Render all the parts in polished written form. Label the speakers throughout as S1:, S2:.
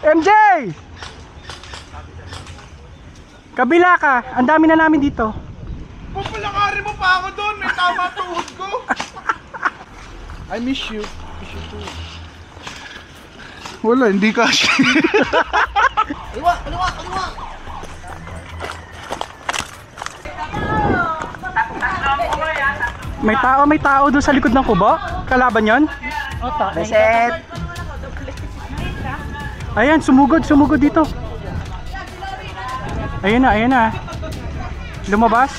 S1: MJ! Kabila ka. Ang dami na namin dito.
S2: Papalakarin mo pa ako doon. May tama tuhod ko. I miss you. Miss you too. Wala, hindi kasi. Kaliwa, kaliwa, kaliwa.
S1: May tao doon sa likod ng kubo. Kalaban yon?
S3: Reset.
S1: Ayan, sumugod dito. Ayan na. Lumabas.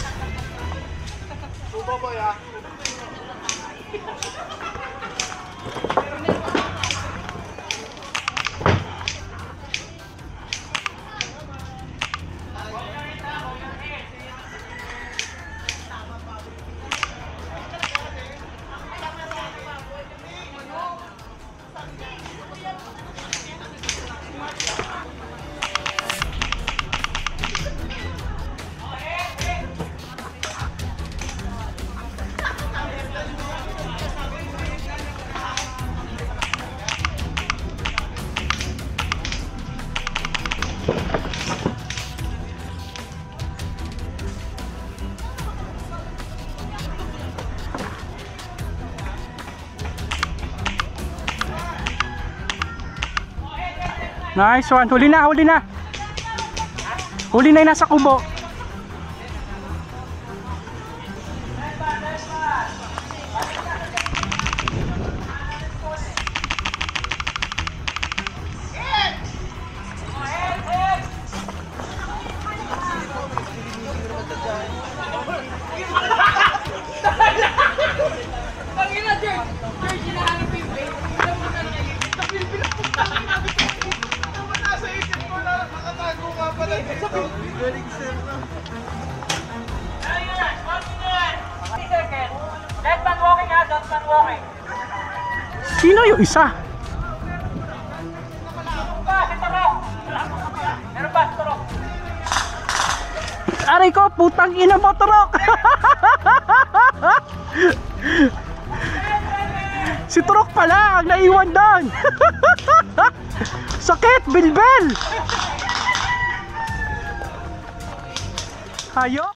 S1: Nice one. Huli na. Huli na yung nasa kubo. Sino yung isa? Aray ko, putang ina mo, Turok. Si Turok pala ang naiwan doon. Sakit, bilbel. Hayop.